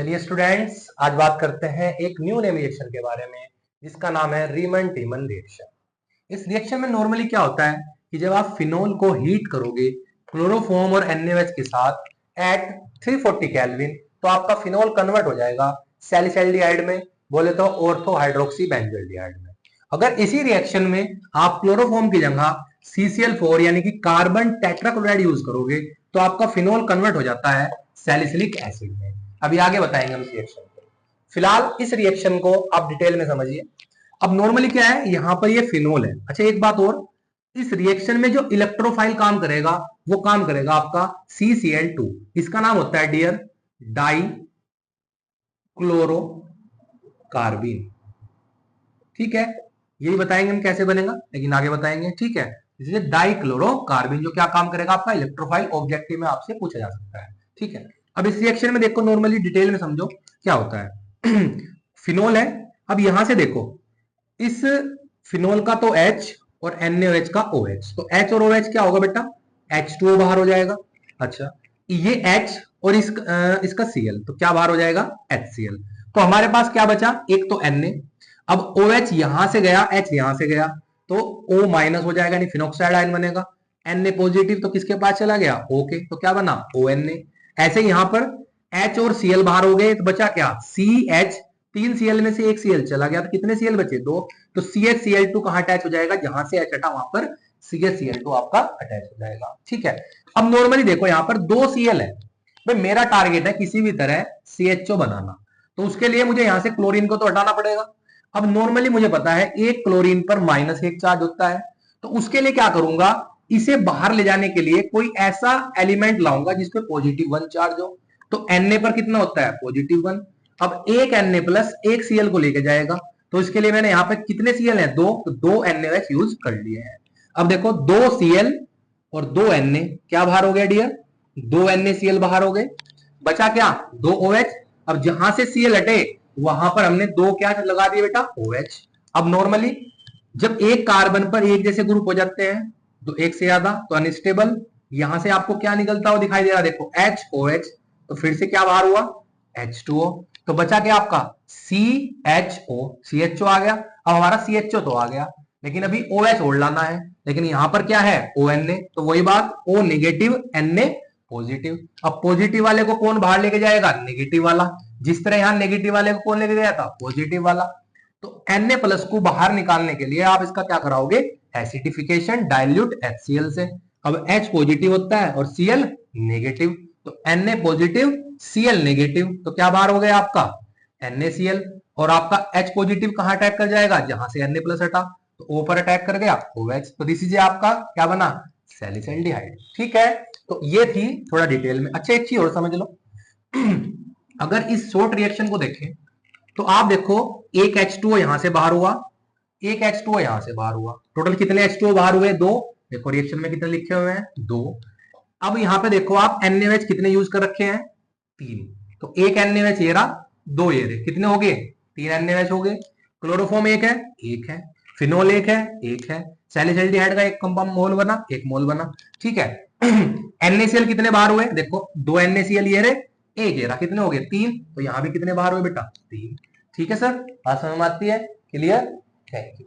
चलिए स्टूडेंट्स, आज बात करते हैं एक न्यू नेम रिएक्शन के बारे में जिसका नाम है रीमन टीमन रिएक्शन। इस रिएक्शन में नॉर्मली क्या होता है कि जब आप फिनोल को हीट करोगे क्लोरोफॉर्म और NaOH के साथ एट 340 केल्विन तो आपका फिनोल कन्वर्ट हो जाएगा सैलिसैल्डिहाइड में, बोले तो ऑर्थो हाइड्रोक्सी बेंजोल्डिहाइड में। अगर इसी रिएक्शन में आप क्लोरोफॉर्म की जगह CCl4 यानी कि कार्बन टेट्राक्लोराइड यूज करोगे तो आपका फिनोल कन्वर्ट हो जाता है सैलिसिलिक एसिड में। अभी आगे बताएंगे हम इस रिएक्शन को। फिलहाल इस रिएक्शन को आप डिटेल में समझिए। अब नॉर्मली क्या है, यहां पर ये फिनोल है। अच्छा, एक बात और, इस रिएक्शन में जो इलेक्ट्रोफाइल काम करेगा वो काम करेगा आपका CCl2। इसका नाम होता है डियर डाई क्लोरोकार्बिन। ठीक है, यही बताएंगे हम कैसे बनेगा, लेकिन आगे बताएंगे। ठीक है, इसलिए डाइक्लोरोकार्बिन जो क्या काम करेगा आपका इलेक्ट्रोफाइल, ऑब्जेक्टिव में आपसे पूछा जा सकता है। ठीक है, अब इस रिएक्शन में देखो, नॉर्मली डिटेल में समझो क्या होता है। फिनोल है। अब यहां से देखो, इस फिनोल का तो H और NaOH का OH, तो H और OH क्या होगा बेटा, H2O बाहर हो जाएगा। अच्छा, ये H और इसका Cl, तो क्या बाहर हो जाएगा, HCl। तो हमारे पास क्या बचा, एक तो Na। अब OH यहां से गया, H यहां से गया, तो O माइनस हो जाएगा, यानी फिनोक्साइड आयन बनेगा। Na पॉजिटिव तो किसके पास चला गया, O के, तो क्या बना ONa। ऐसे यहां पर H और Cl बाहर हो गए, तो बचा क्या CH। 3 Cl में से एक Cl चला गया, तो कितने Cl बचे, 2। तो CHCl2 कहां अटैच हो जाएगा, जहां से H हटा वहां पर CHCl2 आपका अटैच हो जाएगा। ठीक है, अब नॉर्मली देखो यहां पर 2 Cl है। भाई मेरा टारगेट है किसी भी तरह CHO बनाना, तो उसके लिए मुझे यहां से क्लोरीन को तो हटाना पड़ेगा। अब नॉर्मली मुझे पता है एक क्लोरीन पर -1 चार्ज होता है, तो उसके लिए क्या करूंगा, इसे बाहर ले जाने के लिए कोई ऐसा एलिमेंट लाऊंगा जिसपे +1 चार्ज हो। तो Na पर कितना होता है, +1। अब एक Na प्लस एक Cl को लेके जाएगा, तो इसके लिए मैंने यहाँ पे कितने Cl हैं, 2, तो 2 NaOH यूज कर लिए हैं। अब देखो 2 Cl और 2 Na क्या बाहर हो गया डियर, 2 NaCl बाहर हो गए, बचा क्या, 2 OH। अब जहां से Cl हटे वहां पर हमने 2 क्या लगा दिए बेटा, OH। अब नॉर्मली जब एक कार्बन पर एक जैसे ग्रुप हो जाते हैं तो एक से ज्यादा तो अनस्टेबल, यहां से आपको क्या निकलता हुआ दिखाई दे रहा है, देखो HOH, तो फिर से क्या बाहर हुआ, H2O। तो बचा क्या आपका CHO आ गया। अब हमारा CHO तो आ गया, लेकिन अभी OH और लाना है, लेकिन यहां पर क्या है ONA, तो वही बात O नेगेटिव Na पॉजिटिव। अब पॉजिटिव वाले को कौन बाहर लेके जाएगा, नेगेटिव वाला, जिस तरह यहां नेगेटिव वाले को कौन लेके गया था, पॉजिटिव वाला। तो Na प्लस को बाहर निकालने के लिए आप इसका क्या कराओगे, एसिडिफिकेशन डाइल्यूट HCl से। अब H पॉजिटिव होता है और Cl नेगेटिव, तो Na पॉजिटिव Cl नेगेटिव, तो क्या बाहर हो गया आपका NaCl। और आपका H पॉजिटिव कहां अटैक कर जाएगा, जहां से Na प्लस हटा, तो O पर अटैक कर गया OH, तो दिस इज आपका क्या बना, सैलिसैल्डिहाइड। ठीक है, तो ये थी थोड़ा डिटेल में। अच्छा, एक चीज और समझ लो। अगर इस शॉर्ट रिएक्शन को देखें तो आप देखो, एक H2O यहां से बाहर हुआ, एक H2O यहां से बाहर हुआ, टोटल कितने H2O बाहर हुए, 2। देखो रिएक्शन में कितने लिखे हुए हैं, 2। अब यहां पे देखो आप NaOH कितने यूज कर रखे हैं, 3। तो एक NaOH ये रहा, 2 ये रहे, कितने हो गए, 3 NaOH हो गए। क्लोरोफॉर्म एक है, फिनोल एक है, सैलिसैल्डिहाइड का एक कंपाउंड मोल बना, एक मोल बना। ठीक है। NaCl कितने बाहर हुए, देखो 2 NaCl ये रहे, एक ये रहा, कितने हो गए, 3। तो यहां भी कितने बाहर हुए बेटा, 3। ठीक है सर, बात समझ में आती है, क्लियर, थैंक यू।